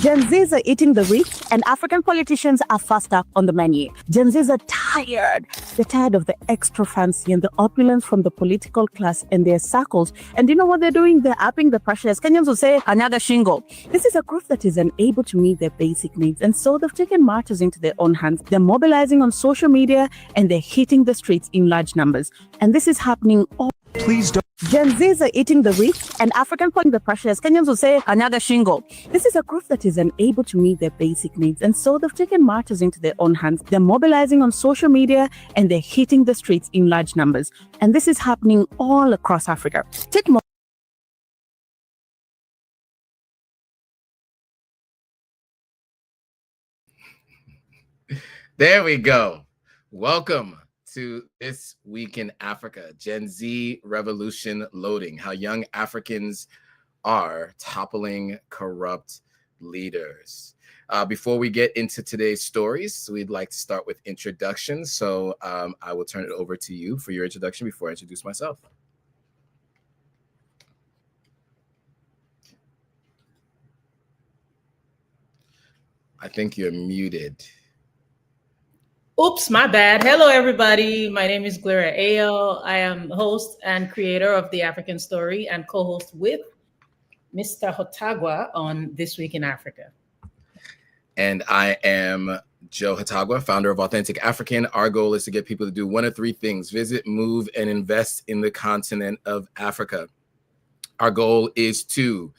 Gen Zs are eating the rich, and African politicians are faster on the menu. Gen Zs are tired. They're tired of the extra fancy and the opulence from the political class and their circles. And you know what they're doing? They're upping the pressures. Kenyans will say, another shingle. This is a group that is unable to meet their basic needs. And so they've taken matters into their own hands. They're mobilizing on social media and they're hitting the streets in large numbers. And this is happening all. Please don't. Gen Zs are eating the rich, and African the pressures. Kenyans will say, another shingle. This is a group that is unable to meet their basic needs. And so they've taken matters into their own hands. They're mobilizing on social media and they're hitting the streets in large numbers. And this is happening all across Africa. Take more. There we go. Welcome to This Week in Africa, Gen Z Revolution Loading, how young Africans are toppling corrupt leaders. Before we get into today's stories, we'd like to start with introductions. So I will turn it over to you for your introduction before I introduce myself. I think you're muted. Oops, my bad. Hello, everybody. My name is Gloria Ayo. I am host and creator of The African Story and co-host with Mr. Hotagwa on This Week in Africa. And I am Joe Hotagwa, founder of Authentic African. Our goal is to get people to do one of three things: visit, move, and invest in the continent of Africa. Our goal is to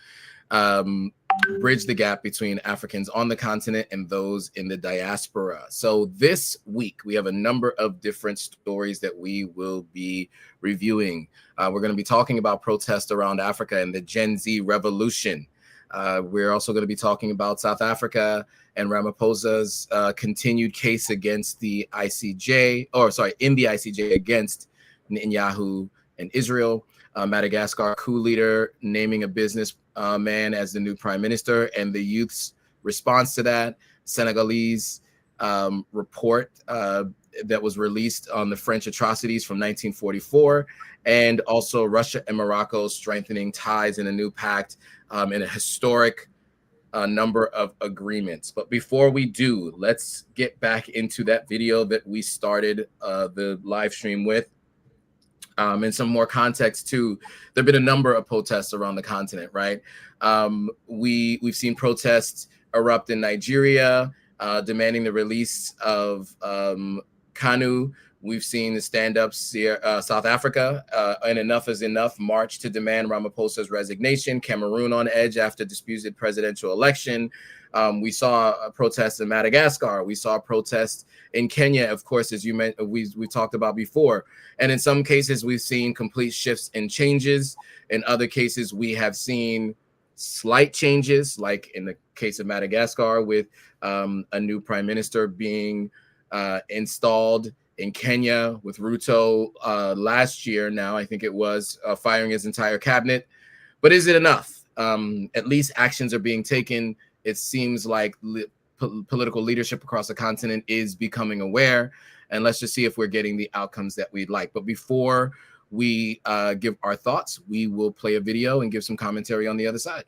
bridge the gap between Africans on the continent and those in the diaspora. So this week, we have a number of different stories that we will be reviewing. We're going to be talking about protests around Africa and the Gen Z revolution. We're also going to be talking about South Africa and Ramaphosa's continued case against the ICJ, in the ICJ against Netanyahu and Israel. Madagascar coup leader naming a business man as the new prime minister and the youth's response to that. Senegalese report that was released on the French atrocities from 1944, and also Russia and Morocco strengthening ties in a new pact in a historic number of agreements. But before we do, let's get back into that video that we started the live stream with. And some more context too. There have been a number of protests around the continent, right? We've seen protests erupt in Nigeria, demanding the release of Kanu. We've seen the stand-ups here, South Africa, and Enough is Enough march to demand Ramaphosa's resignation. Cameroon on edge after disputed presidential election. We saw a protest in Madagascar. We saw protests in Kenya, of course, as you mentioned, we talked about before. And in some cases, we've seen complete shifts and changes. In other cases, we have seen slight changes, like in the case of Madagascar, with a new prime minister being installed. In Kenya, with Ruto last year, now I think it was firing his entire cabinet. But is it enough? At least actions are being taken. It seems like political leadership across the continent is becoming aware, and let's just see if we're getting the outcomes that we'd like. But before we give our thoughts, we will play a video and give some commentary on the other side.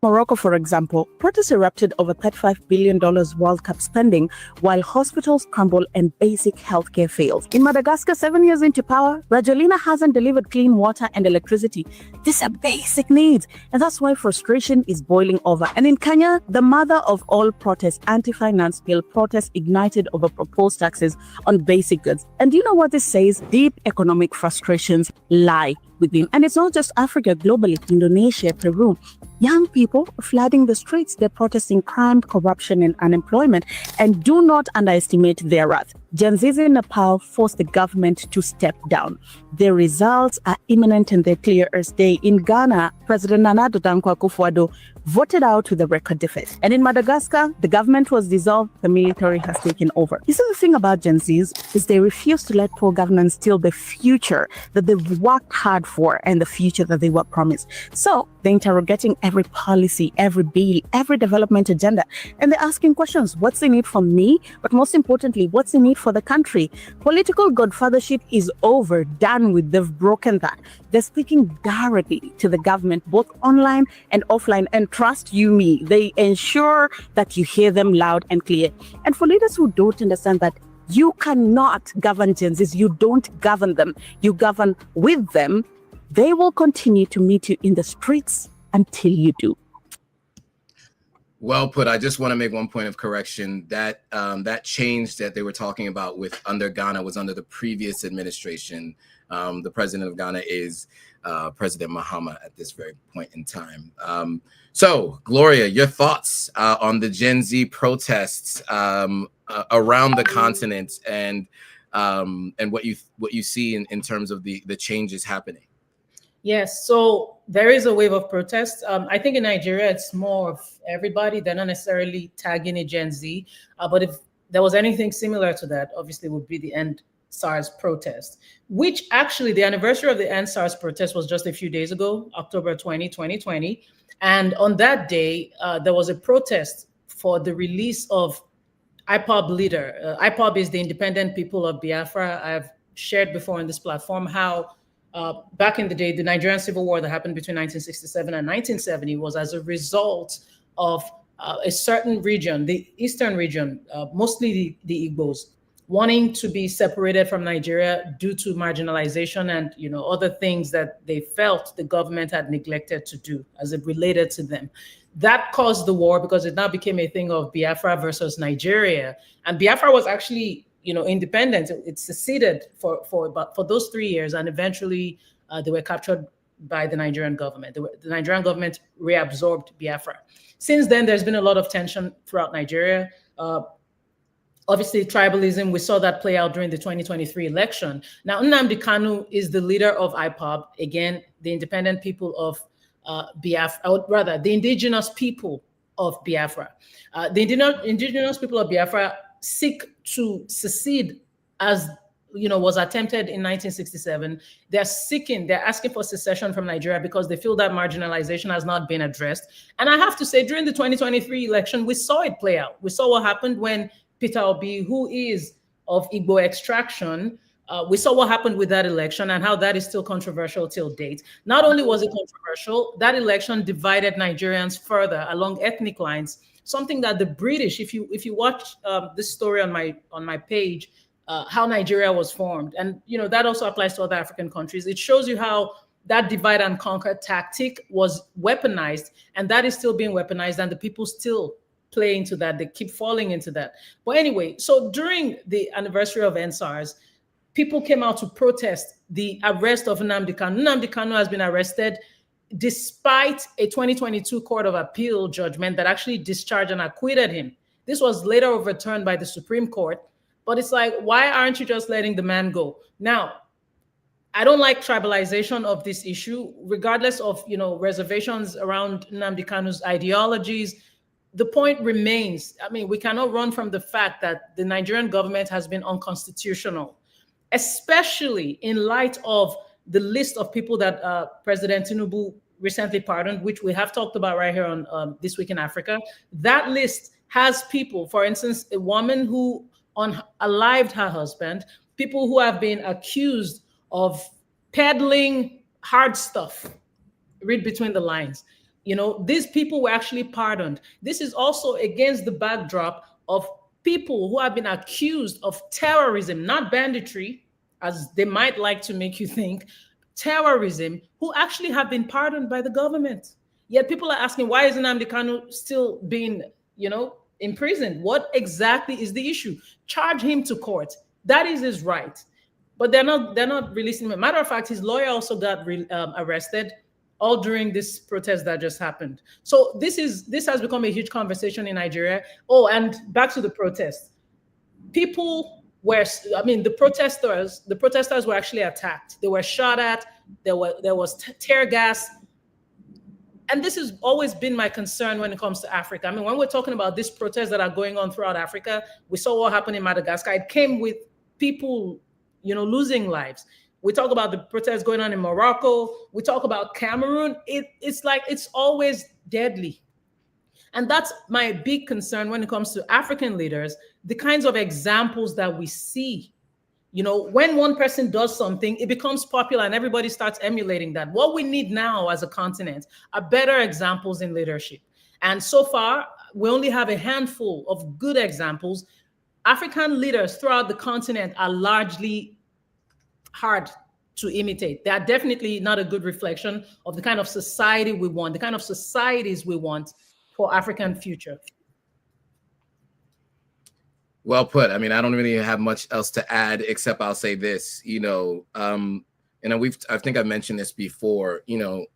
Morocco, for example, protests erupted over $35 billion World Cup spending while hospitals crumble and basic healthcare fails. In Madagascar, 7 years into power, Rajolina hasn't delivered clean water and electricity. These are basic needs, and that's why frustration is boiling over. And in Kenya, the mother of all protests, anti-finance bill protests ignited over proposed taxes on basic goods. And do you know what this says? Deep economic frustrations lie within. And it's not just Africa, globally, Indonesia, Peru. Young people flooding the streets. They're protesting crime, corruption, and unemployment. And do not underestimate their wrath. Gen Zs in Nepal forced the government to step down. The results are imminent and they're clear as day. In Ghana, President Nana Akufo-Addo voted out with a record defeat. And in Madagascar, the government was dissolved, the military has taken over. You see, the thing about Gen Zs is they refuse to let poor governance steal the future that they've worked hard for and the future that they were promised. So they're interrogating every policy, every bill, every development agenda, and they're asking questions. What's the need from me? But most importantly, what's the need for the country. Political godfathership is over, done with. They've broken that. They're speaking directly to the government, both online and offline. And trust you me, they ensure that you hear them loud and clear. And for leaders who don't understand that, you cannot govern Gen Zs. You don't govern them. You govern with them. They will continue to meet you in the streets until you do. Well put. I just want to make one point of correction. That that change that they were talking about with under Ghana was under the previous administration. The president of Ghana is President Mahama at this very point in time. So, Gloria, your thoughts on the Gen Z protests around the continent and what you see in terms of the changes happening? Yes, so there is a wave of protests. I think in Nigeria, it's more of everybody. They're not necessarily tagging a Gen Z. But if there was anything similar to that, obviously it would be the End SARS protest, which actually the anniversary of the End SARS protest was just a few days ago, October 20, 2020. And on that day, there was a protest for the release of IPOB leader. IPOB is the Independent People of Biafra. I've shared before on this platform how back in the day, the Nigerian Civil War that happened between 1967 and 1970 was as a result of a certain region, the eastern region, mostly the Igbos, wanting to be separated from Nigeria due to marginalization and other things that they felt the government had neglected to do as it related to them. That caused the war because it now became a thing of Biafra versus Nigeria. And Biafra was actually independent. It seceded for those 3 years, and eventually they were captured by the Nigerian government. The Nigerian government reabsorbed Biafra. Since then, there's been a lot of tension throughout Nigeria. Obviously, tribalism, we saw that play out during the 2023 election. Now, Nnamdi Kanu is the leader of IPOB, again, the independent people of Biafra, or rather, the indigenous people of Biafra. The indigenous people of Biafra seek to secede, as was attempted in 1967. They're asking for secession from Nigeria because they feel that marginalization has not been addressed. And I have to say, during the 2023 election, we saw it play out. We saw what happened when Peter Obi, who is of Igbo extraction, we saw what happened with that election and how that is still controversial till date. Not only was it controversial, that election divided Nigerians further along ethnic lines, something that the British, if you watch this story on my page, how Nigeria was formed, and that also applies to other African countries. It shows you how that divide and conquer tactic was weaponized, and that is still being weaponized, and the people still play into that. They keep falling into that. But anyway, so during the anniversary of NSARS, people came out to protest the arrest of Nnamdi Kanu. Nnamdi Kanu has been arrested despite a 2022 Court of Appeal judgment that actually discharged and acquitted him. This was later overturned by the Supreme Court. But it's like, why aren't you just letting the man go? Now, I don't like tribalization of this issue, regardless of reservations around Nnamdi Kanu's ideologies. The point remains, I mean, we cannot run from the fact that the Nigerian government has been unconstitutional, especially in light of the list of people that President Tinubu recently pardoned, which we have talked about right here on This Week in Africa. That list has people, for instance, a woman who unalived her husband, people who have been accused of peddling hard stuff. Read between the lines. These people were actually pardoned. This is also against the backdrop of people who have been accused of terrorism, not banditry, as they might like to make you think, terrorism, who actually have been pardoned by the government. Yet people are asking, why is Nnamdi Kanu still being, imprisoned? What exactly is the issue? Charge him to court. That is his right. But they're not releasing him. Matter of fact, his lawyer also got arrested, all during this protest that just happened. So this has become a huge conversation in Nigeria. Oh, and back to the protest. The protesters were actually attacked. They were shot at. There was tear gas. And this has always been my concern when it comes to Africa. I mean, when we're talking about these protests that are going on throughout Africa, we saw what happened in Madagascar. It came with people, losing lives. We talk about the protests going on in Morocco. We talk about Cameroon. It's like it's always deadly. And that's my big concern when it comes to African leaders. the kinds of examples that we see. You know, when one person does something, it becomes popular and everybody starts emulating that. What we need now as a continent are better examples in leadership. And so far, we only have a handful of good examples. African leaders throughout the continent are largely hard to imitate. They are definitely not a good reflection of the kind of society we want, the kind of societies we want for African future. Well put. I mean, I don't really have much else to add, except I'll say this, you know, and I think I've mentioned this before, you know,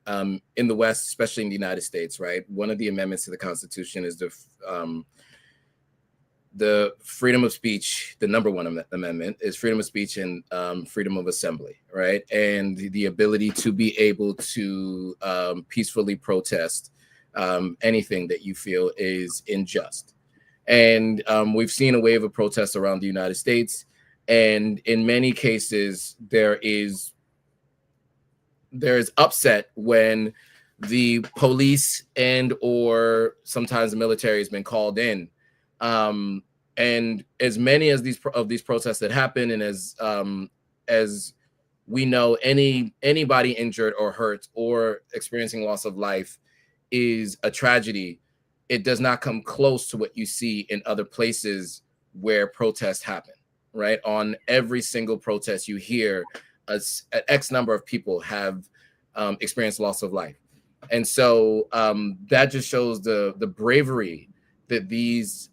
in the West, especially in the United States, right? One of the amendments to the Constitution is the freedom of speech. The number one amendment is freedom of speech and freedom of assembly, right? And the ability to be able to peacefully protest anything that you feel is unjust. And we've seen a wave of protests around the United States. And in many cases, there is upset when the police and or sometimes the military has been called in. And as many as these protests that happen, and as we know, anybody injured or hurt or experiencing loss of life is a tragedy. It does not come close to what you see in other places where protests happen, right? On every single protest, you hear an X number of people have experienced loss of life. And so that just shows the bravery that these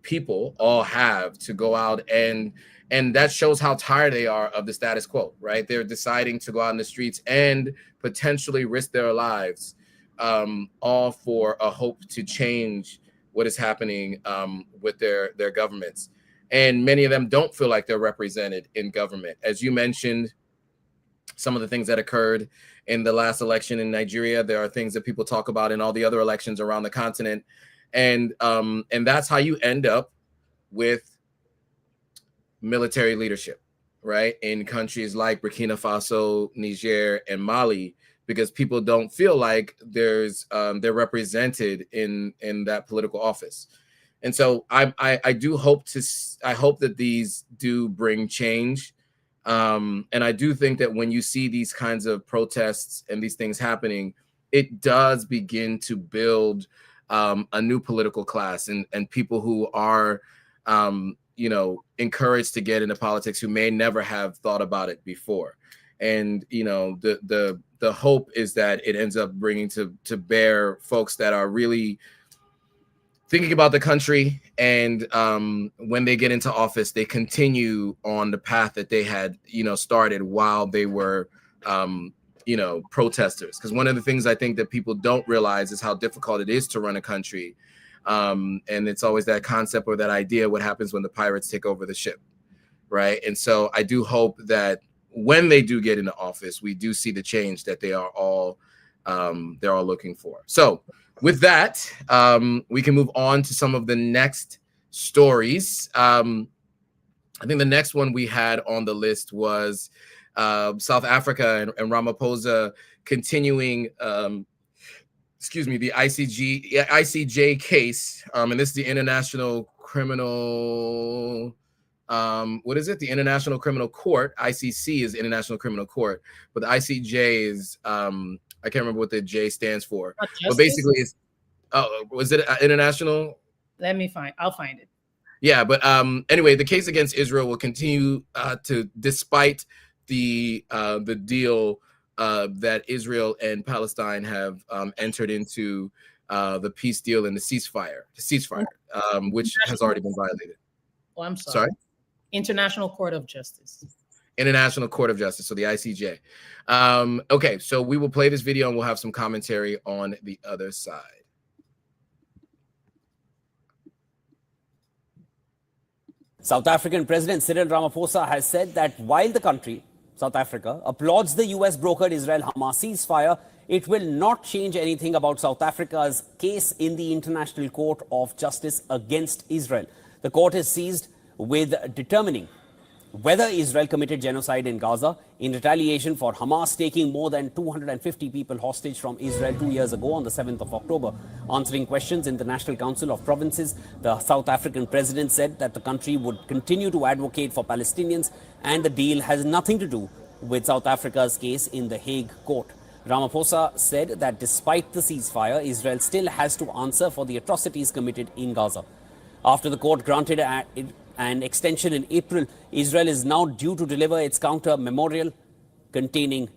people all have to go out, and that shows how tired they are of the status quo, right? They're deciding to go out in the streets and potentially risk their lives, all for a hope to change what is happening with their governments. And many of them don't feel like they're represented in government. As you mentioned, some of the things that occurred in the last election in Nigeria, there are things that people talk about in all the other elections around the continent. And that's how you end up with military leadership, right? In countries like Burkina Faso, Niger, and Mali, because people don't feel like they're represented in that political office. And so I hope that these do bring change. And I do think that when you see these kinds of protests and these things happening, it does begin to build a new political class and people who are, encouraged to get into politics who may never have thought about it before. And, the hope is that it ends up bringing to bear folks that are really thinking about the country. And when they get into office, they continue on the path that they had, started while they were, protesters. Because one of the things I think that people don't realize is how difficult it is to run a country. And it's always that concept or that idea, what happens when the pirates take over the ship, right? And so I do hope that when they do get into office, we do see the change that they are all looking for. So with that, we can move on to some of the next stories. I think the next one we had on the list was South Africa and Ramaphosa continuing, the ICJ case. And this is the International Criminal, the International Criminal Court. ICC is International Criminal Court, but the ICJ is, I can't remember what the J stands for, but basically it's, was it international? I'll find it. Yeah, but anyway, the case against Israel will continue despite the deal that Israel and Palestine have entered into, the peace deal and the ceasefire, which has already been violated. Oh, I'm sorry. International Court of Justice. International Court of Justice, so the ICJ. Okay, so we will play this video and we'll have some commentary on the other side. South African President Cyril Ramaphosa has said that while the country, South Africa, applauds the US-brokered Israel-Hamas ceasefire, it will not change anything about South Africa's case in the International Court of Justice against Israel. The court is seized with determining whether Israel committed genocide in Gaza in retaliation for Hamas taking more than 250 people hostage from Israel 2 years ago on the 7th of October. Answering questions in the National Council of Provinces, the South African president said that the country would continue to advocate for Palestinians and the deal has nothing to do with South Africa's case in the Hague court. Ramaphosa said that despite the ceasefire, Israel still has to answer for the atrocities committed in Gaza. After the court granted an extension in April, Israel is now due to deliver its counter memorial containing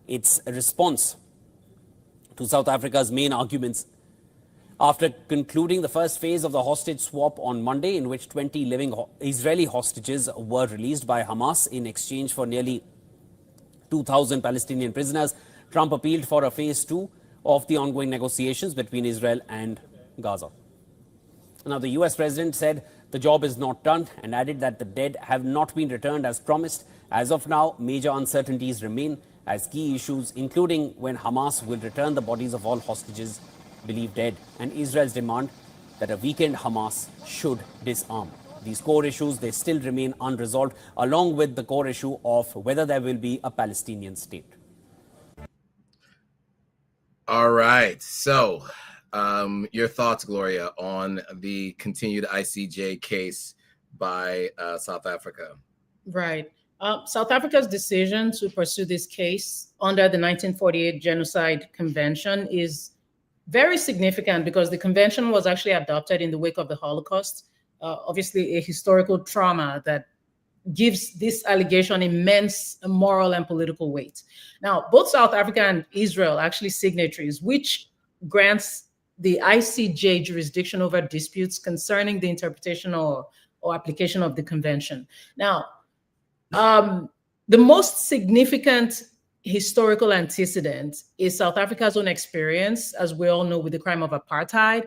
its response to South Africa's main arguments. After concluding the first phase of the hostage swap on Monday, in which 20 living Israeli hostages were released by Hamas in exchange for nearly 2,000 Palestinian prisoners, Trump appealed for a phase 2 of the ongoing negotiations between Israel and Gaza. Now, the US president said the job is not done and added that the dead have not been returned as promised. As of now, major uncertainties remain as key issues, including when Hamas will return the bodies of all hostages believed dead, and Israel's demand that a weakened Hamas should disarm. These core issues, they still remain unresolved, along with the core issue of whether there will be a Palestinian state. All right. So, your thoughts, Gloria, on the continued ICJ case by South Africa? Right. South Africa's decision to pursue this case under the 1948 Genocide Convention is very significant because the convention was actually adopted in the wake of the Holocaust, obviously a historical trauma that gives this allegation immense moral and political weight. Now, both South Africa and Israel are actually signatories, which grants the ICJ jurisdiction over disputes concerning the interpretation or application of the convention. Now, the most significant historical antecedent is South Africa's own experience, as we all know, with the crime of apartheid,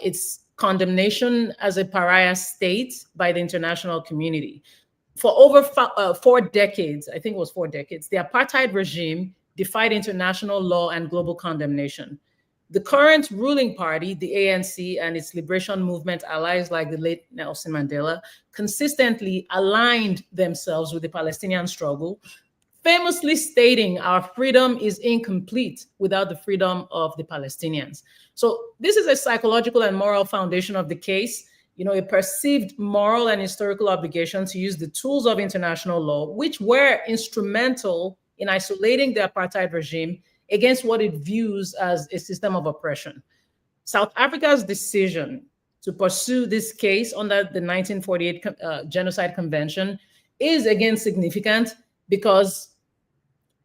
its condemnation as a pariah state by the international community. For over 4 decades, I think it was 4 decades, the apartheid regime defied international law and global condemnation. The current ruling party, the ANC, and its liberation movement allies like the late Nelson Mandela consistently aligned themselves with the Palestinian struggle, famously stating our freedom is incomplete without the freedom of the Palestinians. So this is a psychological and moral foundation of the case, a perceived moral and historical obligation to use the tools of international law, which were instrumental in isolating the apartheid regime against what it views as a system of oppression. South Africa's decision to pursue this case under the 1948 Genocide Convention is again significant because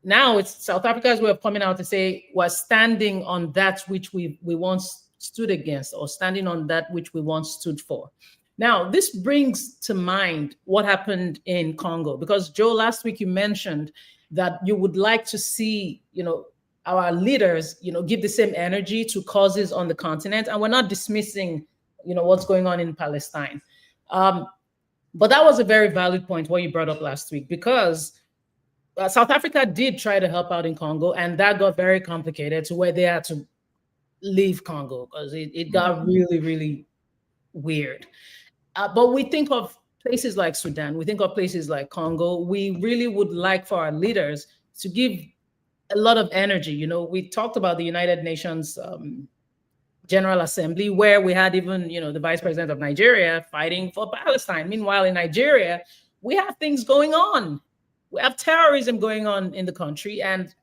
now it's South Africa's way of coming out to say we're standing on that which we once stood against, or standing on that which we once stood for. Now, this brings to mind what happened in Congo, because Joe, last week you mentioned that you would like to see, our leaders, give the same energy to causes on the continent, and we're not dismissing, what's going on in Palestine. But that was a very valid point what you brought up last week, because South Africa did try to help out in Congo, and that got very complicated to where they had to leave Congo because it got really, really weird. But we think of places like Sudan, we think of places like Congo. We really would like for our leaders to give a lot of energy. We talked about the United Nations General Assembly, where we had even, the Vice President of Nigeria fighting for Palestine. Meanwhile, in Nigeria, we have things going on. We have terrorism going on in the country, and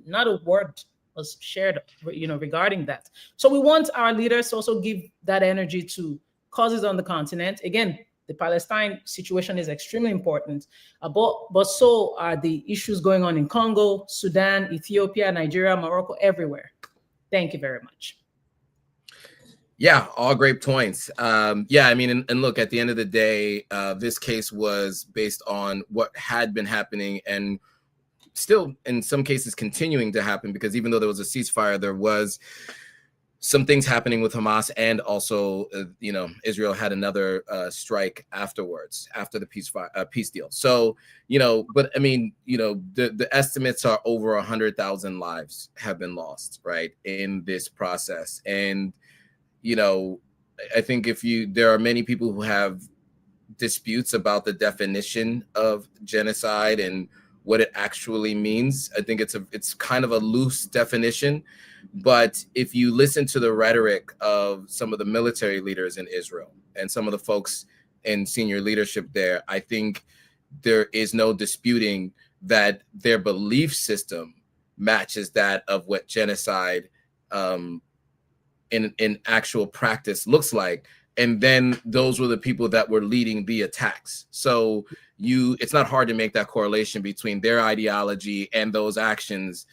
not a word was shared, regarding that. So we want our leaders to also give that energy to causes on the continent. Again, the Palestine situation is extremely important, but so are the issues going on in Congo, Sudan, Ethiopia, Nigeria, Morocco, everywhere. Thank you very much. Yeah, all great points. And look, at the end of the day, this case was based on what had been happening and still in some cases continuing to happen, because even though there was a ceasefire, there was some things happening with Hamas, and also, Israel had another strike afterwards, after the peace deal. So, but I mean, the estimates are over 100,000 lives have been lost, right, in this process. And, I think there are many people who have disputes about the definition of genocide and what it actually means. I think it's kind of a loose definition, but if you listen to the rhetoric of some of the military leaders in Israel and some of the folks in senior leadership there, I think there is no disputing that their belief system matches that of what genocide in actual practice looks like. And then those were the people that were leading the attacks. So it's not hard to make that correlation between their ideology and those actions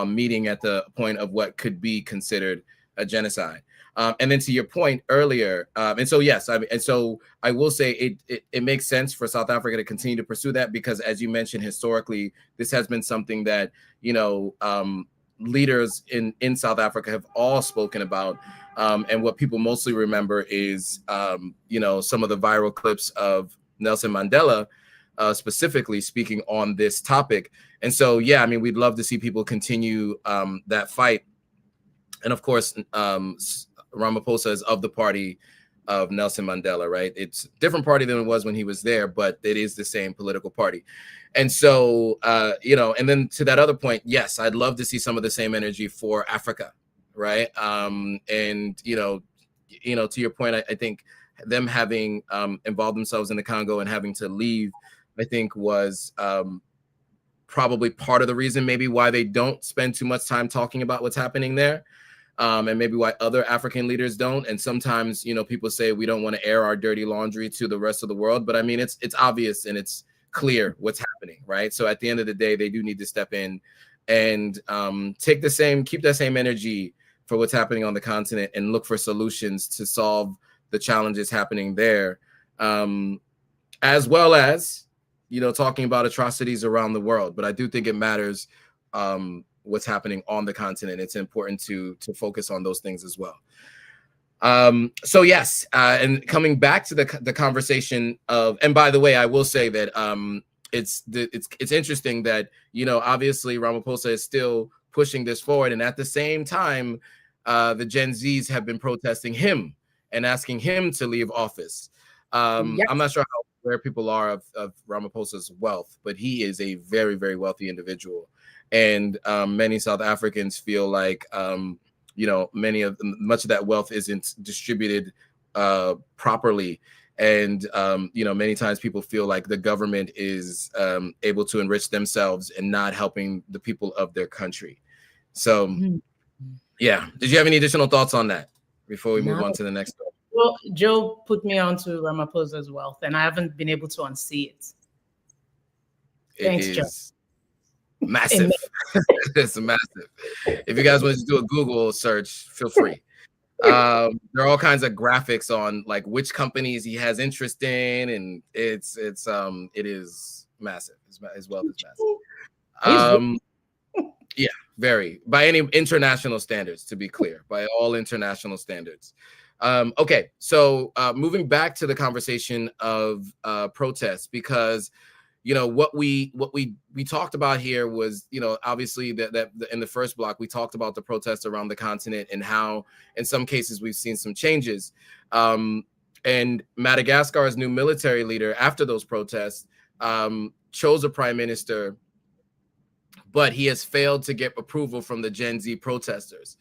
meeting at the point of what could be considered a genocide. And then to your point earlier, and so yes, and so I will say it makes sense for South Africa to continue to pursue that, because as you mentioned, historically, this has been something that, leaders in South Africa have all spoken about. And what people mostly remember is, some of the viral clips of Nelson Mandela specifically speaking on this topic. And so, yeah, I mean, we'd love to see people continue that fight. And of course, Ramaphosa is of the party of Nelson Mandela, right? It's a different party than it was when he was there, but it is the same political party. And so, and then to that other point, yes, I'd love to see some of the same energy for Africa, right? And, to your point, I think them having involved themselves in the Congo and having to leave, I think was probably part of the reason maybe why they don't spend too much time talking about what's happening there. And maybe why other African leaders don't. And sometimes, people say we don't want to air our dirty laundry to the rest of the world. But I mean, it's obvious and it's clear what's happening, right? So at the end of the day, they do need to step in and keep that same energy for what's happening on the continent and look for solutions to solve the challenges happening there, as well as, talking about atrocities around the world. But I do think it matters what's happening on the continent. It's important to focus on those things as well. So yes, and coming back to the conversation of, and by the way, I will say that it's interesting that, obviously Ramaphosa is still pushing this forward, and at the same time, the Gen Zs have been protesting him and asking him to leave office. Yes. I'm not sure where people are of Ramaphosa's wealth, but he is a very, very wealthy individual. And many South Africans feel like, much of that wealth isn't distributed properly. And, many times people feel like the government is able to enrich themselves and not helping the people of their country. So, yeah. Did you have any additional thoughts on that before we move on to the next one? Well, Joe put me onto Ramaphosa's wealth, and I haven't been able to unsee it. Thanks, Joe. Massive. It's massive. If you guys want to do a Google search, feel free. There are all kinds of graphics on like which companies he has interest in, and it is massive. His wealth is massive. Yeah, very, by any international standards, to be clear, by all international standards. Okay, so moving back to the conversation of protests, because what we talked about here was, obviously that in the first block, we talked about the protests around the continent and how in some cases we've seen some changes. And Madagascar's new military leader after those protests chose a prime minister, but he has failed to get approval from the Gen Z protesters.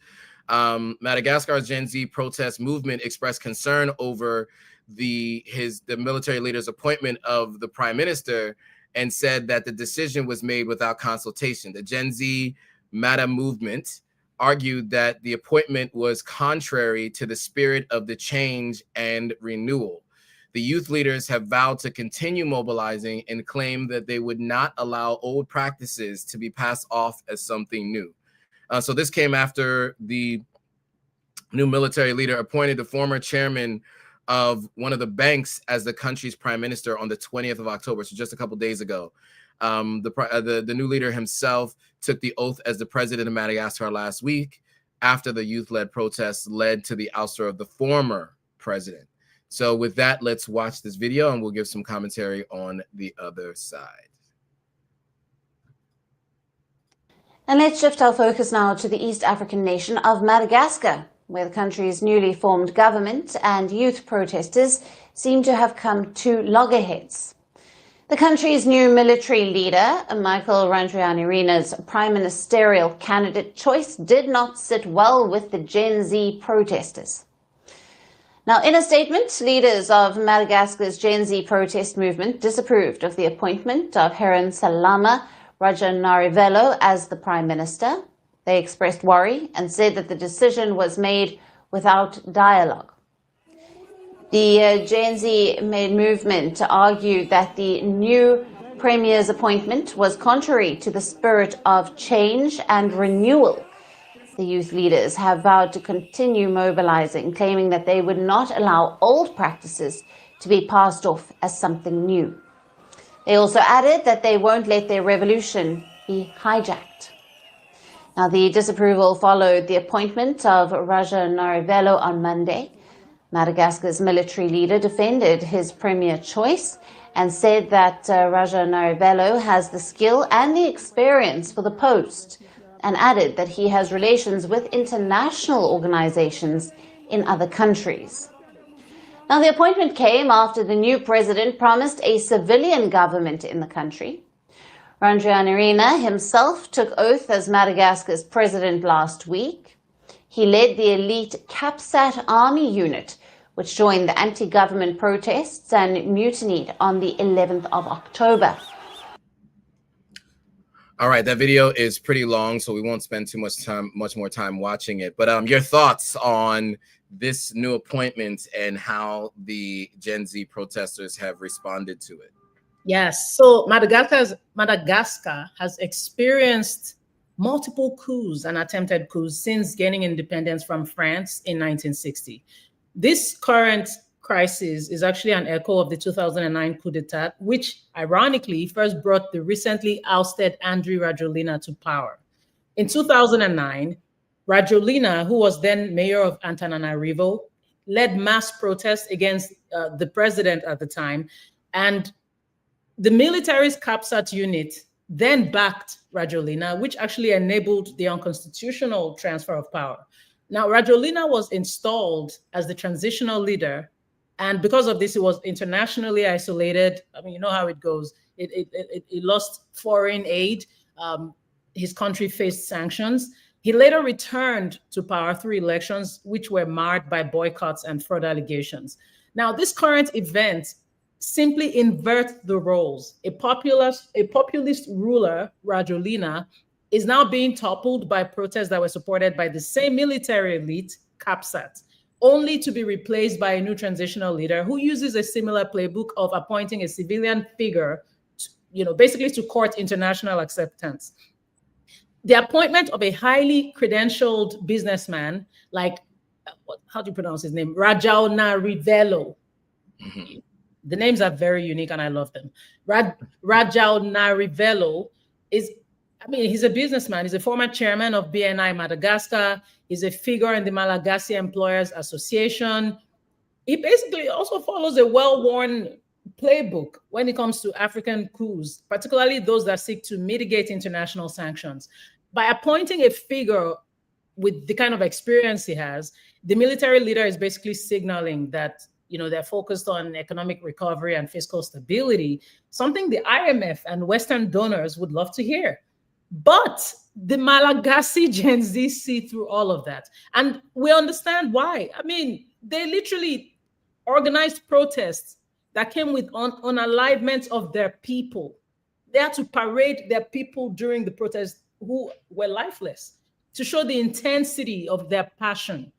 Madagascar's Gen Z protest movement expressed concern over the military leader's appointment of the prime minister, and said that the decision was made without consultation. The Gen Z MADA movement argued that the appointment was contrary to the spirit of the change and renewal. The youth leaders have vowed to continue mobilizing and claim that they would not allow old practices to be passed off as something new. So this came after the new military leader appointed the former chairman of one of the banks as the country's prime minister on the 20th of October, so just a couple days ago. The new leader himself took the oath as the president of Madagascar last week after the youth-led protests led to the ouster of the former president. So with that, let's watch this video and we'll give some commentary on the other side. And let's shift our focus now to the East African nation of Madagascar. where the country's newly formed government and youth protesters seem to have come to loggerheads. The country's new military leader, Michael Randrianirina's prime ministerial candidate choice, did not sit well with the Gen Z protesters. Now, in a statement, leaders of Madagascar's Gen Z protest movement disapproved of the appointment of Heron Salama Rajanarivelo as the prime minister. They expressed worry and said that the decision was made without dialogue. The Gen Z movement argued that the new premier's appointment was contrary to the spirit of change and renewal. The youth leaders have vowed to continue mobilizing, claiming that they would not allow old practices to be passed off as something new. They also added that they won't let their revolution be hijacked. Now, the disapproval followed the appointment of Rajanarivelo on Monday. Madagascar's military leader defended his premier choice and said that Rajanarivelo has the skill and the experience for the post, and added that he has relations with international organizations in other countries. Now, the appointment came after the new president promised a civilian government in the country. Randrianirina himself took oath as Madagascar's president last week. He led the elite CAPSAT army unit, which joined the anti-government protests and mutinied on the 11th of October. All right, that video is pretty long, so we won't spend much more time watching it. But your thoughts on this new appointment and how the Gen Z protesters have responded to it? Yes, so Madagascar has experienced multiple coups and attempted coups since gaining independence from France in 1960. This current crisis is actually an echo of the 2009 coup d'etat, which ironically first brought the recently ousted Andry Rajoelina to power. In 2009, Rajoelina, who was then mayor of Antananarivo, led mass protests against the president at the time, and the military's CAPSAT unit then backed Rajoelina, which actually enabled the unconstitutional transfer of power. Now, Rajoelina was installed as the transitional leader, and because of this, he was internationally isolated. I mean, you know how it goes. It lost foreign aid. His country faced sanctions. He later returned to power through elections, which were marred by boycotts and fraud allegations. Now, this current event simply inverts the roles. A populist ruler, Rajoelina, is now being toppled by protests that were supported by the same military elite, CAPSAT, only to be replaced by a new transitional leader who uses a similar playbook of appointing a civilian figure, basically to court international acceptance. The appointment of a highly credentialed businessman like, how do you pronounce his name? Rajanarivelo. Mm-hmm. The names are very unique and I love them. Rajanarivelo he's a businessman. He's a former chairman of BNI Madagascar. He's a figure in the Malagasy Employers Association. He basically also follows a well-worn playbook when it comes to African coups, particularly those that seek to mitigate international sanctions. By appointing a figure with the kind of experience he has, the military leader is basically signaling that they're focused on economic recovery and fiscal stability, something the IMF and Western donors would love to hear. But the Malagasy Gen Z see through all of that. And we understand why. I mean, they literally organized protests that came with unalivement of their people. They had to parade their people during the protest who were lifeless to show the intensity of their passion.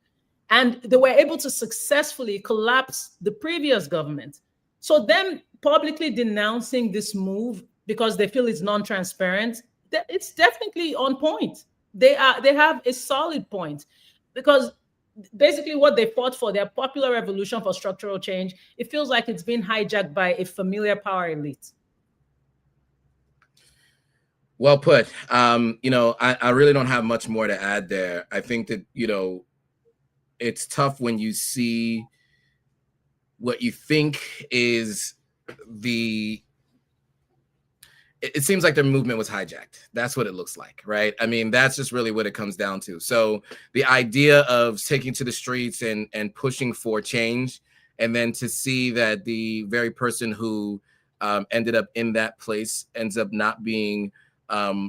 And they were able to successfully collapse the previous government. So them publicly denouncing this move because they feel it's non-transparent, it's definitely on point. They have a solid point, because basically what they fought for, their popular revolution for structural change, it feels like it's been hijacked by a familiar power elite. Well put. I really don't have much more to add there. I think that, it's tough when you see what you think is it seems like their movement was hijacked. That's what it looks like, right? I mean, that's just really what it comes down to. So the idea of taking to the streets and pushing for change, and then to see that the very person who ended up in that place ends up not being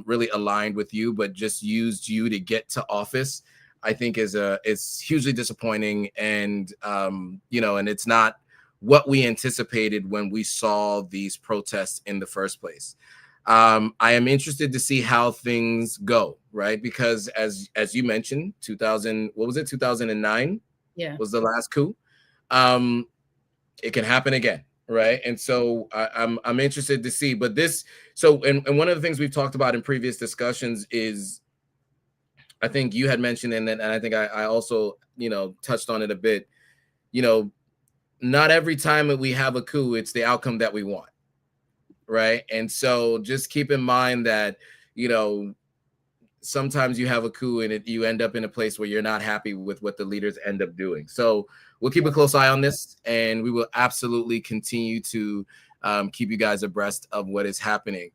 really aligned with you, but just used you to get to office, I think is hugely disappointing. And and it's not what we anticipated when we saw these protests in the first place. I am interested to see how things go, right? Because as you mentioned, 2009 was the last coup. It can happen again, right? And so I'm interested to see. But and one of the things we've talked about in previous discussions is, I think you had mentioned, and I think I also touched on it a bit. Not every time that we have a coup, it's the outcome that we want. Right. And so just keep in mind that, sometimes you have a coup and you end up in a place where you're not happy with what the leaders end up doing. So we'll keep a close eye on this, and we will absolutely continue to keep you guys abreast of what is happening.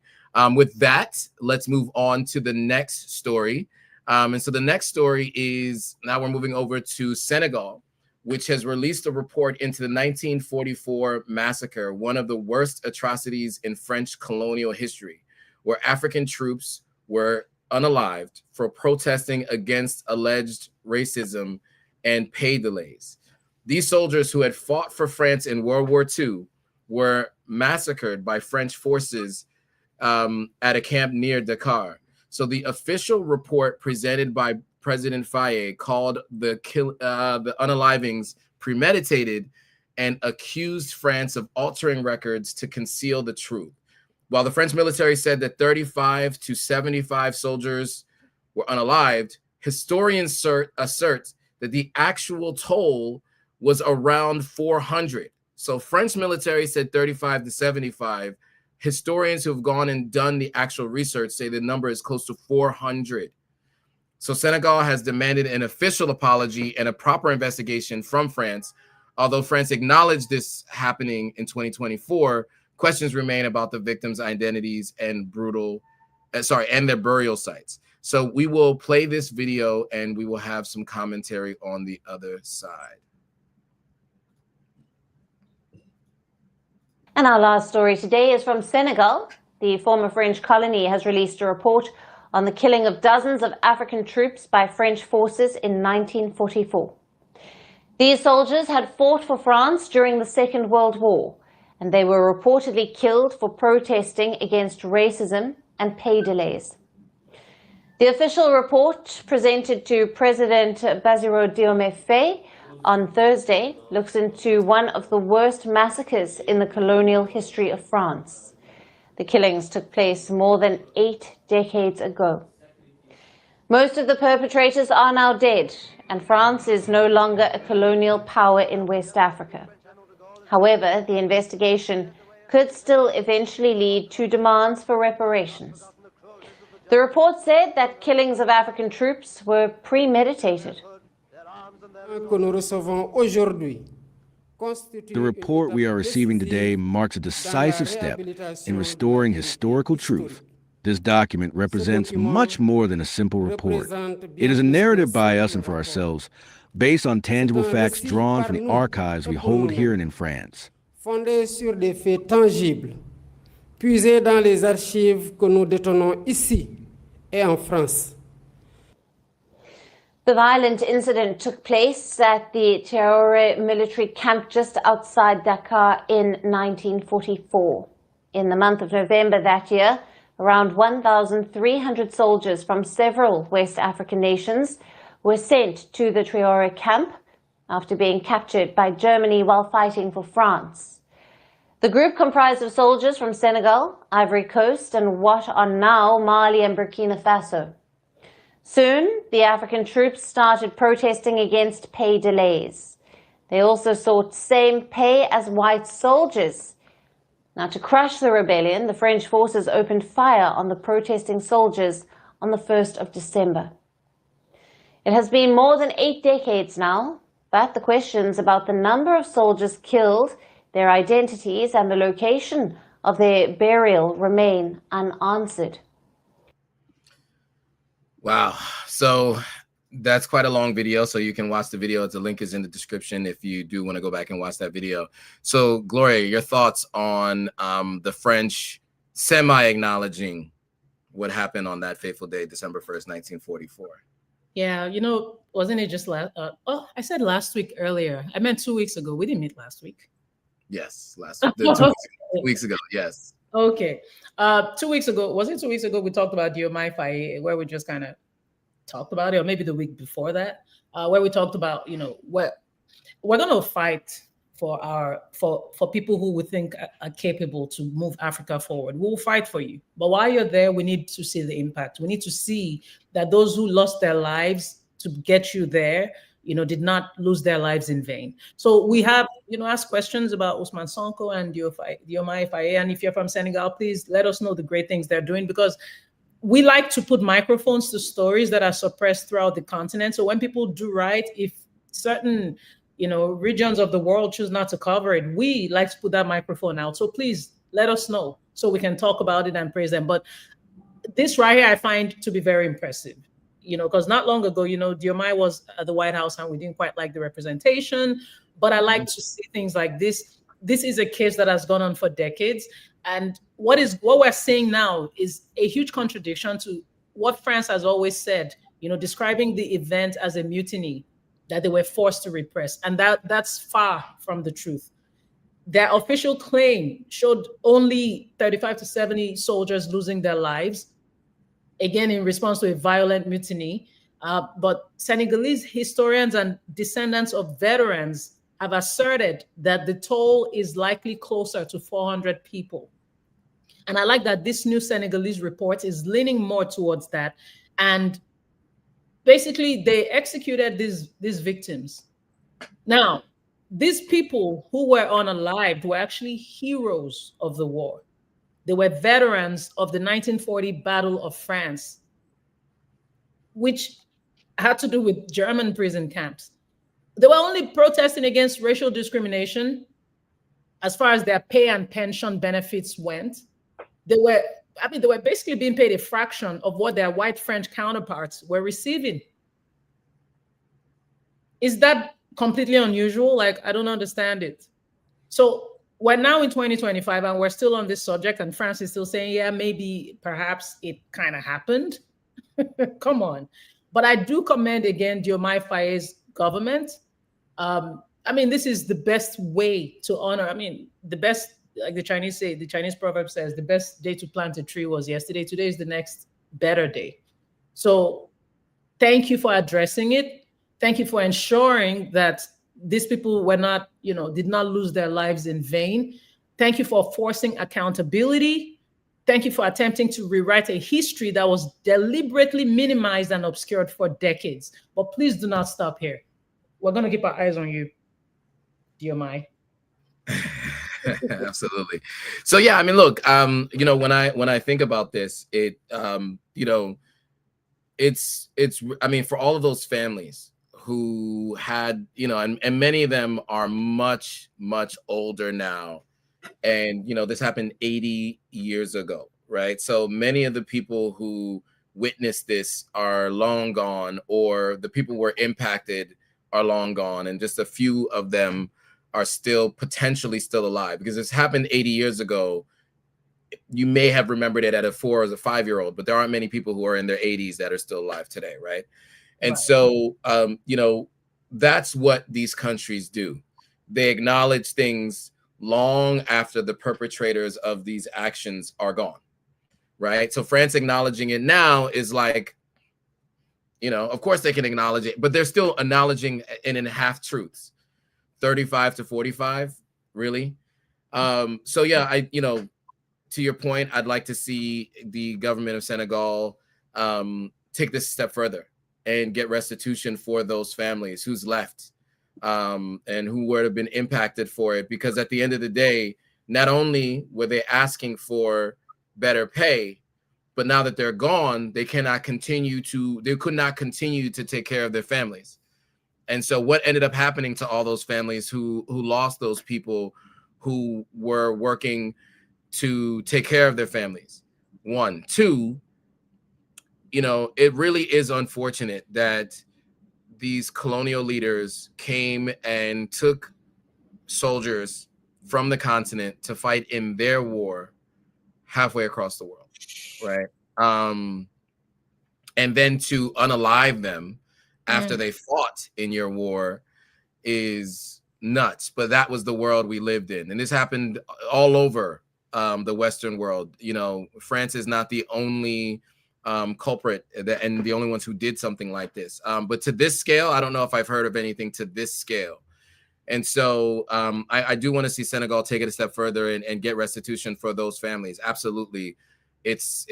With that, let's move on to the next story. And so the next story is, now we're moving over to Senegal, which has released a report into the 1944 massacre, one of the worst atrocities in French colonial history, where African troops were unalived for protesting against alleged racism and pay delays. These soldiers, who had fought for France in World War II, were massacred by French forces at a camp near Dakar. So the official report presented by President Faye called the unalivings premeditated and accused France of altering records to conceal the truth. While the French military said that 35 to 75 soldiers were unalived, historians assert that the actual toll was around 400. So French military said 35 to 75. Historians who have gone and done the actual research say the number is close to 400. So Senegal has demanded an official apology and a proper investigation from France. Although France acknowledged this happening in 2024, questions remain about the victims' identities and their burial sites. So we will play this video and we will have some commentary on the other side. And our last story today is from Senegal. The former French colony has released a report on the killing of dozens of African troops by French forces in 1944. These soldiers had fought for France during the Second World War, and they were reportedly killed for protesting against racism and pay delays. The official report presented to President Bassirou Diomaye Faye on Thursday looks into one of the worst massacres in the colonial history of France. The killings took place more than 8 decades ago. Most of the perpetrators are now dead, and France is no longer a colonial power in West Africa. However, the investigation could still eventually lead to demands for reparations. The report said that killings of African troops were premeditated. The report we are receiving today marks a decisive step in restoring historical truth. This document represents much more than a simple report. It is a narrative by us and for ourselves, based on tangible facts drawn from the archives we hold here and in France. Fondé sur des faits tangibles, puisés dans les archives que nous détenons ici et en France. The violent incident took place at the Traoré military camp just outside Dakar in 1944. In the month of November that year, around 1,300 soldiers from several West African nations were sent to the Traoré camp after being captured by Germany while fighting for France. The group comprised of soldiers from Senegal, Ivory Coast, and what are now Mali and Burkina Faso. Soon, the African troops started protesting against pay delays. They also sought same pay as white soldiers. Now, to crush the rebellion, the French forces opened fire on the protesting soldiers on the 1st of December. It has been more than 8 decades now, but the questions about the number of soldiers killed, their identities, and the location of their burial remain unanswered. Wow. So that's quite a long video. So you can watch the video. The link is in the description if you do want to go back and watch that video. So Gloria, your thoughts on the French semi-acknowledging what happened on that fateful day, December 1st, 1944? Yeah, wasn't it just I said last week earlier. I meant 2 weeks ago. We didn't meet last week. Yes, last 2 weeks ago. Yes. Okay. 2 weeks ago, was it 2 weeks ago? We talked about Diomaye Faye, where we just kind of talked about it, or maybe the week before that, where we talked about, what we're going to fight for people who we think are capable to move Africa forward. We'll fight for you. But while you're there, we need to see the impact. We need to see that those who lost their lives to get you there, did not lose their lives in vain. So we have, asked questions about Ousmane Sonko and Diomaye Faye. And if you're from Senegal, please let us know the great things they're doing, because we like to put microphones to stories that are suppressed throughout the continent. So when people do write, if certain, regions of the world choose not to cover it, we like to put that microphone out. So please let us know so we can talk about it and praise them. But this right here, I find to be very impressive, because not long ago, Diomaye was at the White House and we didn't quite like the representation. But I like to see things like this. This is a case that has gone on for decades. And what we're seeing now is a huge contradiction to what France has always said, describing the event as a mutiny that they were forced to repress. And that's far from the truth. Their official claim showed only 35 to 70 soldiers losing their lives, again, in response to a violent mutiny. But Senegalese historians and descendants of veterans have asserted that the toll is likely closer to 400 people. And I like that this new Senegalese report is leaning more towards that. And basically, they executed these victims. Now, these people who were unalived were actually heroes of the war. They were veterans of the 1940 Battle of France, which had to do with German prison camps. They were only protesting against racial discrimination as far as their pay and pension benefits went. They were basically being paid a fraction of what their white French counterparts were receiving. Is that completely unusual? I don't understand it. So we're now in 2025 and we're still on this subject, and France is still saying, yeah, maybe, perhaps it kind of happened. Come on. But I do commend again Diomaye Faye's government. This is the best way to honor. The best, like the Chinese say, the Chinese proverb says, the best day to plant a tree was yesterday. Today is the next better day. So thank you for addressing it. Thank you for ensuring that these people were not, did not lose their lives in vain. Thank you for forcing accountability. Thank you for attempting to rewrite a history that was deliberately minimized and obscured for decades. But please do not stop here. We're going to keep our eyes on you, Diomaye. Absolutely. So yeah, look, when I think about this, it's for all of those families who had, and many of them are much, much older now. And, this happened 80 years ago, right? So many of the people who witnessed this are long gone, or the people who were impacted are long gone. And just a few of them are potentially still alive, because this happened 80 years ago. You may have remembered it at a 4 or a 5-year-old, but there aren't many people who are in their 80s that are still alive today, right? And so, that's what these countries do. They acknowledge things long after the perpetrators of these actions are gone, right? So France acknowledging it now is like, of course they can acknowledge it, but they're still acknowledging it in half-truths, 35 to 45, really. So yeah, to your point, I'd like to see the government of Senegal take this a step further and get restitution for those families who's left and who would have been impacted for it. Because at the end of the day, not only were they asking for better pay, but now that they're gone, they could not continue to take care of their families. And so what ended up happening to all those families who lost those people who were working to take care of their families. One. Two, it really is unfortunate that these colonial leaders came and took soldiers from the continent to fight in their war halfway across the world, right? And then to unalive them after they fought in your war is nuts. But that was the world we lived in. And this happened all over the Western world. France is not the only culprit and the only ones who did something like this. But to this scale, I don't know if I've heard of anything to this scale. And so I do want to see Senegal take it a step further and get restitution for those families. Absolutely. It's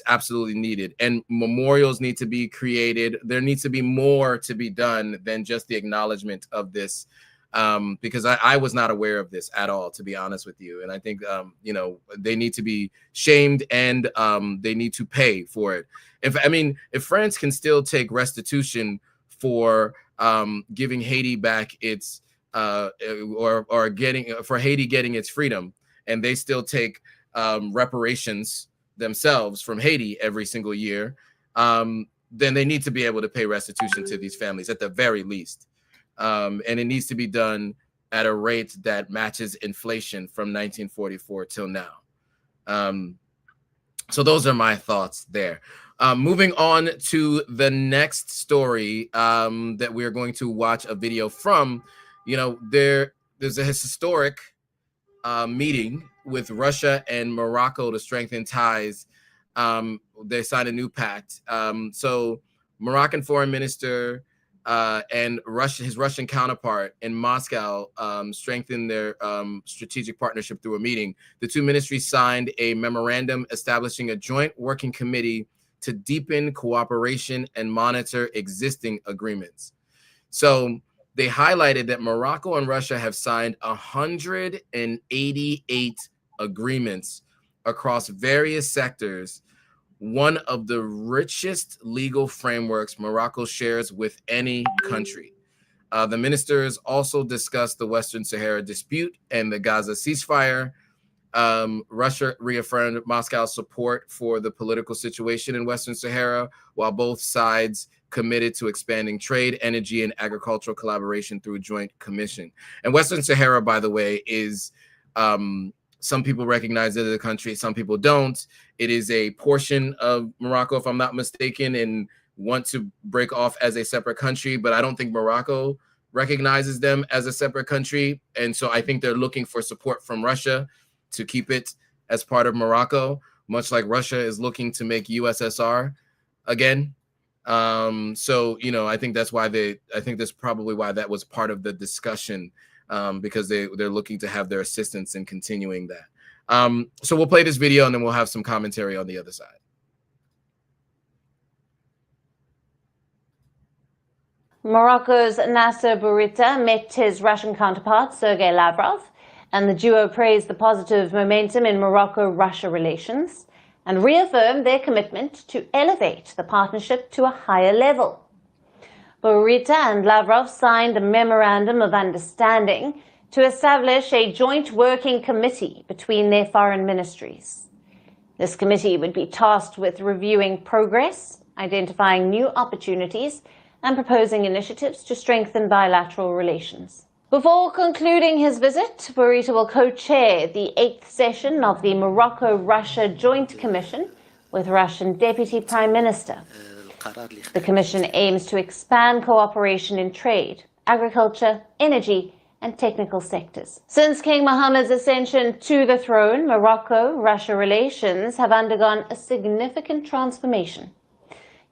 absolutely needed. And memorials need to be created. There needs to be more to be done than just the acknowledgement of this, because I was not aware of this at all, to be honest with you. And I think, they need to be shamed and they need to pay for it. If France can still take restitution for giving Haiti back its or getting for Haiti getting its freedom, and they still take reparations themselves from Haiti every single year, then they need to be able to pay restitution to these families at the very least. And it needs to be done at a rate that matches inflation from 1944 till now. So those are my thoughts there. Moving on to the next story that we're going to watch a video from. There's a historic meeting with Russia and Morocco to strengthen ties. They signed a new pact. So Moroccan foreign minister and his Russian counterpart in Moscow strengthened their strategic partnership through a meeting. The two ministries signed a memorandum establishing a joint working committee to deepen cooperation and monitor existing agreements. So they highlighted that Morocco and Russia have signed 188 agreements across various sectors, one of the richest legal frameworks Morocco shares with any country. The ministers also discussed the Western Sahara dispute and the Gaza ceasefire. Russia reaffirmed Moscow's support for the political situation in Western Sahara, while both sides committed to expanding trade, energy, and agricultural collaboration through a joint commission. And Western Sahara, by the way, is some people recognize it as a country, some people don't. It is a portion of Morocco, if I'm not mistaken, and want to break off as a separate country, but I don't think Morocco recognizes them as a separate country. And so I think they're looking for support from Russia to keep it as part of Morocco, much like Russia is looking to make USSR again. So, I think that's probably why that was part of the discussion, because they're looking to have their assistance in continuing that. So we'll play this video and then we'll have some commentary on the other side. Morocco's Nasser Bourita met his Russian counterpart, Sergei Lavrov, and the duo praised the positive momentum in Morocco-Russia relations and reaffirmed their commitment to elevate the partnership to a higher level. Bourita and Lavrov signed a memorandum of understanding to establish a joint working committee between their foreign ministries. This committee would be tasked with reviewing progress, identifying new opportunities, and proposing initiatives to strengthen bilateral relations. Before concluding his visit, Bourita will co-chair the 8th session of the Morocco-Russia Joint Commission with Russian Deputy Prime Minister. The commission aims to expand cooperation in trade, agriculture, energy, and technical sectors. Since King Mohammed's ascension to the throne, Morocco-Russia relations have undergone a significant transformation.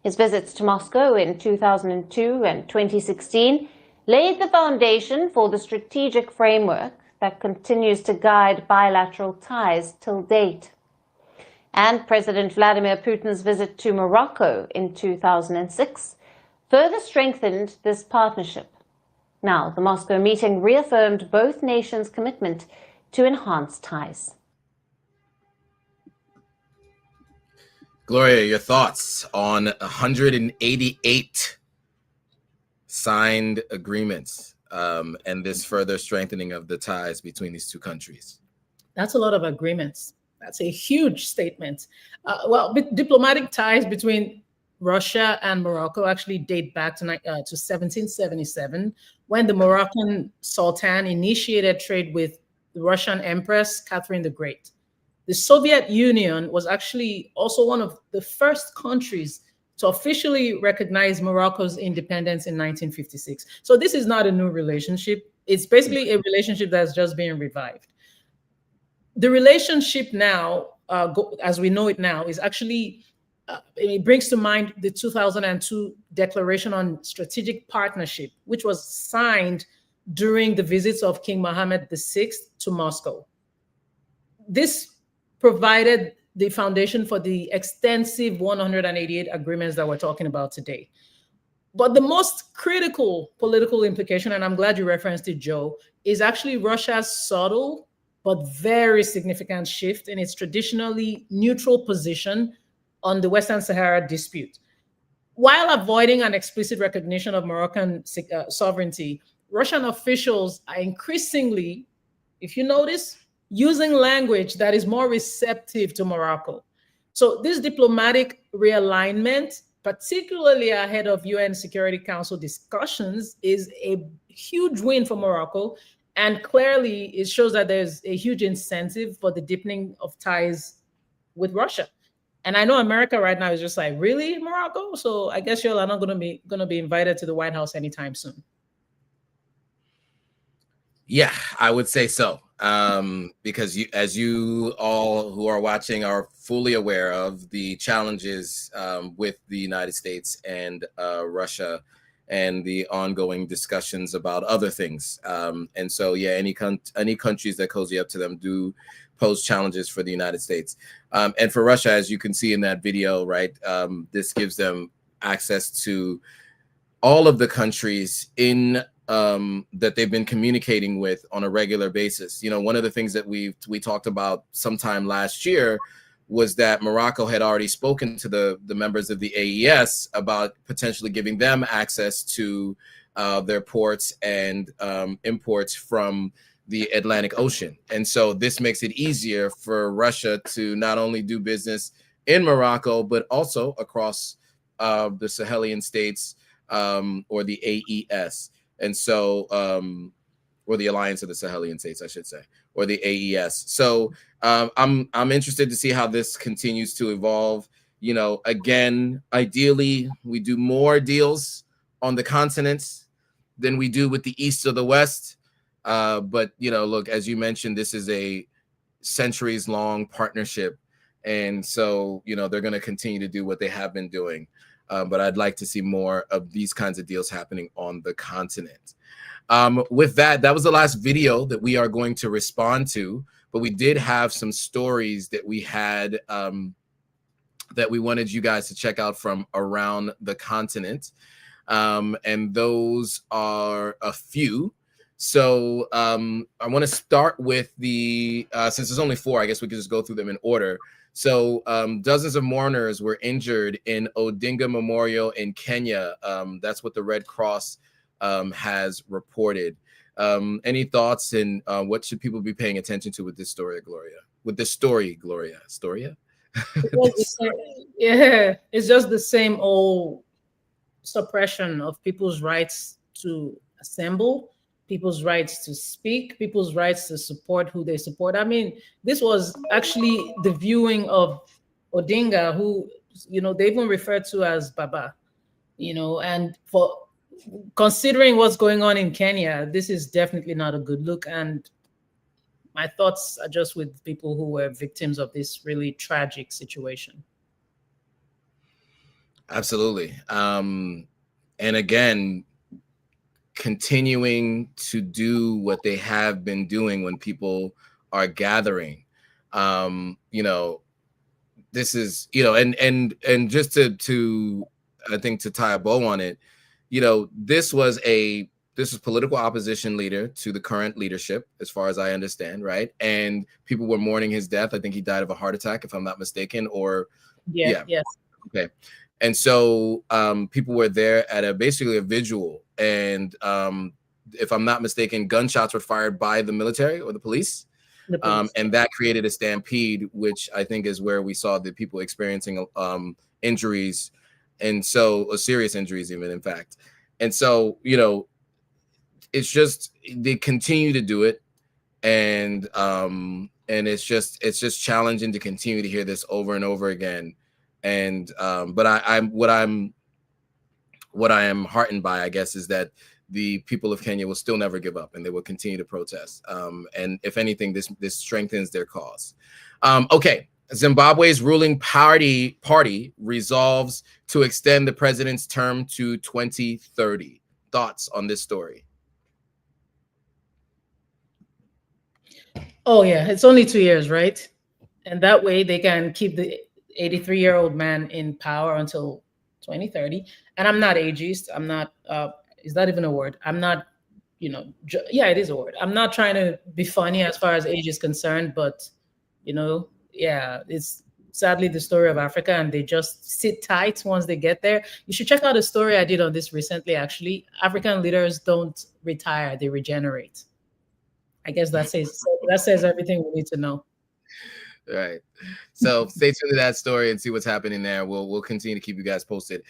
His visits to Moscow in 2002 and 2016 laid the foundation for the strategic framework that continues to guide bilateral ties till date. And President Vladimir Putin's visit to Morocco in 2006 further strengthened this partnership. Now, the Moscow meeting reaffirmed both nations' commitment to enhance ties. Gloria, your thoughts on 188 signed agreements and this further strengthening of the ties between these two countries? That's a lot of agreements. That's a huge statement. Diplomatic ties between Russia and Morocco actually date back to 1777, when the Moroccan Sultan initiated trade with the Russian Empress Catherine the Great. The Soviet Union was actually also one of the first countries to officially recognize Morocco's independence in 1956. So this is not a new relationship. It's basically a relationship that's just being revived. The relationship now, as we know it now, is actually, it brings to mind the 2002 Declaration on Strategic Partnership, which was signed during the visits of King Mohammed VI to Moscow. This provided the foundation for the extensive 188 agreements that we're talking about today. But the most critical political implication, and I'm glad you referenced it, Joe, is actually Russia's subtle but very significant shift in its traditionally neutral position on the Western Sahara dispute. While avoiding an explicit recognition of Moroccan sovereignty, Russian officials are increasingly, if you notice, using language that is more receptive to Morocco. So this diplomatic realignment, particularly ahead of UN Security Council discussions, is a huge win for Morocco. And clearly, it shows that there's a huge incentive for the deepening of ties with Russia. And I know America right now is just like, really, Morocco? So I guess y'all are not going to be invited to the White House anytime soon. Yeah, I would say so. Because as you all who are watching are fully aware of the challenges with the United States and Russia, and the ongoing discussions about other things. And so, yeah, any countries that cozy up to them do pose challenges for the United States. And for Russia, as you can see in that video, right, this gives them access to all of the countries in that they've been communicating with on a regular basis. You know, one of the things that we talked about sometime last year was that Morocco had already spoken to the members of the AES about potentially giving them access to their ports and imports from the Atlantic Ocean. And so this makes it easier for Russia to not only do business in Morocco, but also across the Sahelian states or the AES. And so, or the Alliance of the Sahelian States, I should say, or the AES. So I'm interested to see how this continues to evolve. You know, again, ideally, we do more deals on the continents than we do with the East or the West. But, you know, look, as you mentioned, this is a centuries-long partnership. And so, you know, they're going to continue to do what they have been doing. But I'd like to see more of these kinds of deals happening on the continent. With that, that was the last video that we are going to respond to. But we did have some stories that we had that we wanted you guys to check out from around the continent. And those are a few. So I want to start with the, since there's only 4, I guess we could just go through them in order. So dozens of mourners were injured in Odinga Memorial in Kenya. That's what the Red Cross has reported. Any thoughts, and what should people be paying attention to with this story, Gloria? With this story, Gloria? Storia? Yeah, it's just the same old suppression of people's rights to assemble, people's rights to speak, people's rights to support who they support. I mean, this was actually the viewing of Odinga, who, you know, they even referred to as Baba, you know, and for considering what's going on in Kenya, this is definitely not a good look. And my thoughts are just with people who were victims of this really tragic situation. Absolutely. And again, continuing to do what they have been doing when people are gathering. You know, this is, you know, and just to I think to tie a bow on it, you know, this was political opposition leader to the current leadership, as far as I understand, right? And people were mourning his death. I think he died of a heart attack, if I'm not mistaken, or yes. Okay. And so people were there at basically a vigil, and if I'm not mistaken, gunshots were fired by the military or the police. And that created a stampede, which I think is where we saw the people experiencing injuries, and so serious injuries even, in fact. And so, you know, it's just they continue to do it, and it's just challenging to continue to hear this over and over again. And but what I am heartened by, I guess, is that the people of Kenya will still never give up, and they will continue to protest. And if anything, this strengthens their cause. Okay, Zimbabwe's ruling party resolves to extend the president's term to 2030. Thoughts on this story? Oh yeah, it's only 2 years, right? And that way they can keep the 83-year-old man in power until 2030. And I'm not ageist. I'm not. Is that even a word? I'm not. You know. Yeah, it is a word. I'm not trying to be funny as far as age is concerned, but you know, yeah, it's sadly the story of Africa, and they just sit tight once they get there. You should check out a story I did on this recently. Actually, African leaders don't retire; they regenerate. I guess that says everything we need to know. Right. So stay tuned to that story and see what's happening there. We'll continue to keep you guys posted.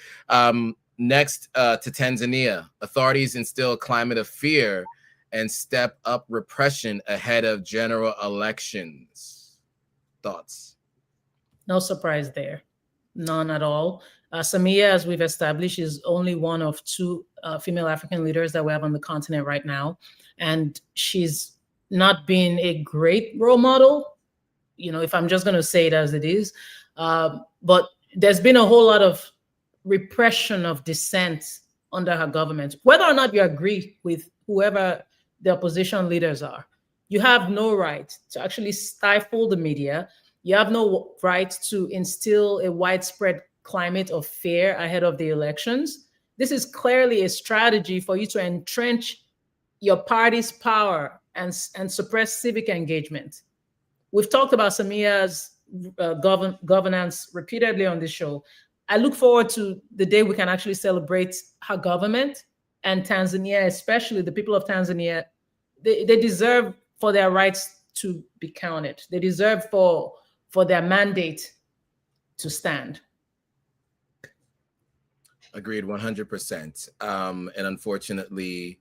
Next to Tanzania, authorities instill a climate of fear and step up repression ahead of general elections. Thoughts? No surprise there. None at all. Samia, as we've established, is only one of two female African leaders that we have on the continent right now. And she's not been a great role model, you know, if I'm just going to say it as it is. But there's been a whole lot of repression of dissent under her government. Whether or not you agree with whoever the opposition leaders are, you have no right to actually stifle the media. You have no right to instill a widespread climate of fear ahead of the elections. This is clearly a strategy for you to entrench your party's power and suppress civic engagement. We've talked about Samia's governance repeatedly on this show. I look forward to the day we can actually celebrate her government, and Tanzania, especially the people of Tanzania. They deserve for their rights to be counted. They deserve for their mandate to stand. Agreed, 100%. And unfortunately,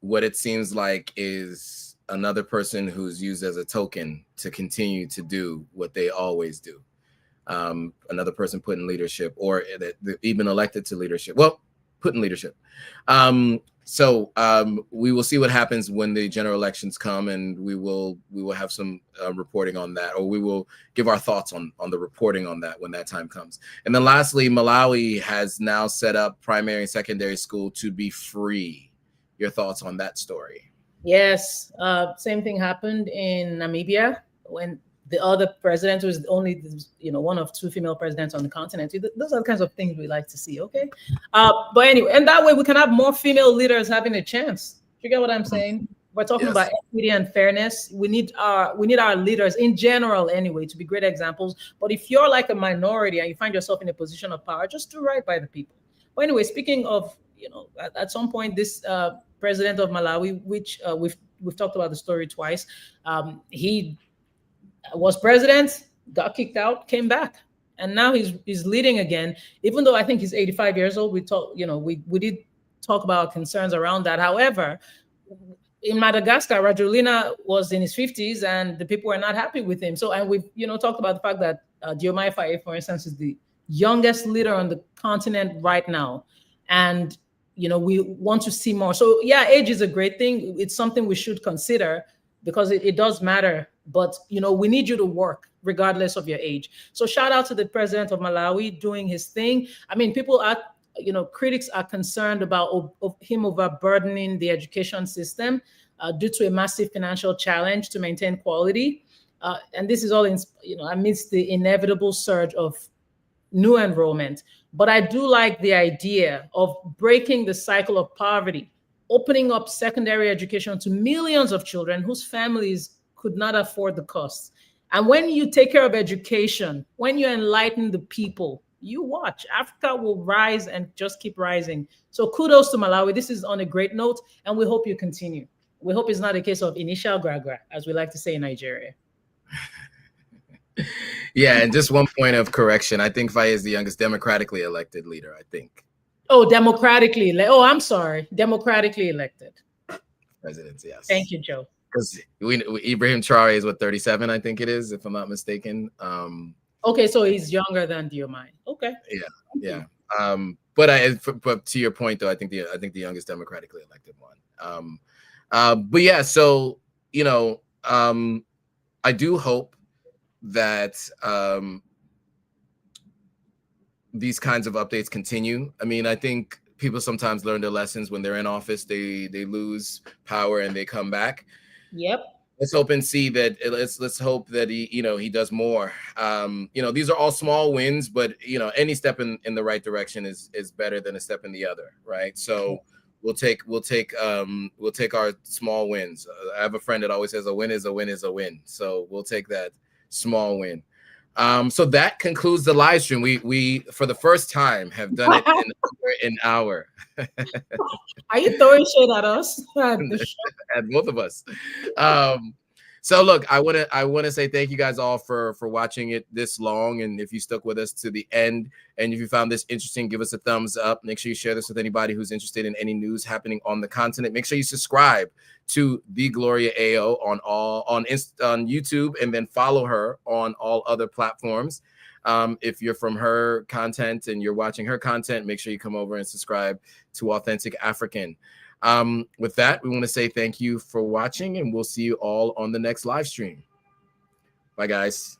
what it seems like is another person who's used as a token to continue to do what they always do. Another person put in leadership, or even elected to leadership. Well, put in leadership. So we will see what happens when the general elections come, and we will have some reporting on that, or we will give our thoughts on the reporting on that when that time comes. And then lastly, Malawi has now set up primary and secondary school to be free. Your thoughts on that story? Yes, same thing happened in Namibia when the other president was only, one of two female presidents on the continent. Those are the kinds of things we like to see. Okay, but anyway, and that way we can have more female leaders having a chance. You get what I'm saying? We're talking about equity and fairness. We need our leaders in general, anyway, to be great examples. But if you're like a minority and you find yourself in a position of power, just do right by the people. But anyway, speaking of, at some point, this president of Malawi, which we've talked about the story twice, he was president, got kicked out, came back, and now he's leading again. Even though I think he's 85 years old, we did talk about concerns around that. However, in Madagascar, Rajoelina was in his 50s, and the people were not happy with him. So, and we've talked about the fact that Diomaye Faye, for instance, is the youngest leader on the continent right now, and we want to see more. So yeah, age is a great thing. It's something we should consider because it does matter. But we need you to work regardless of your age. So shout out to the president of Malawi doing his thing. I mean, people are, critics are concerned about him overburdening the education system due to a massive financial challenge to maintain quality. And this is all amidst the inevitable surge of new enrollment. But I do like the idea of breaking the cycle of poverty, opening up secondary education to millions of children whose families could not afford the costs. And when you take care of education, when you enlighten the people, you watch, Africa will rise and just keep rising. So kudos to Malawi. This is on a great note, and we hope you continue. We hope it's not a case of initial gra-gra, as we like to say in Nigeria. Yeah, and just one point of correction. I think Faye is the youngest democratically elected leader, I think. Oh, democratically. Oh, I'm sorry. Democratically elected. Presidents, yes. Thank you, Joe. Because Ibrahim Traore is what, 37, I think it is, if I'm not mistaken. Okay, so he's younger than Diomaye. Okay. Yeah. But to your point, though, I think the youngest democratically elected one. But yeah, so I do hope that these kinds of updates continue. I mean, I think people sometimes learn their lessons when they're in office. They lose power and they come back. Yep. Let's hope and see that. Let's hope that he does more. These are all small wins, but any step in the right direction is better than a step in the other, right? So we'll take our small wins. I have a friend that always says a win is a win is a win. So we'll take that small win. So that concludes the live stream. We for the first time have done it in an hour. Are you throwing shade at us? At both of us. So look, I want to say thank you guys all for watching it this long, and if you stuck with us to the end, and if you found this interesting, give us a thumbs up. Make sure you share this with anybody who's interested in any news happening on the continent. Make sure you subscribe to the Gloria AO on YouTube, and then follow her on all other platforms. If you're from her content and you're watching her content, make sure you come over and subscribe to Authentic African. With that, we want to say thank you for watching, and we'll see you all on the next live stream. Bye, guys.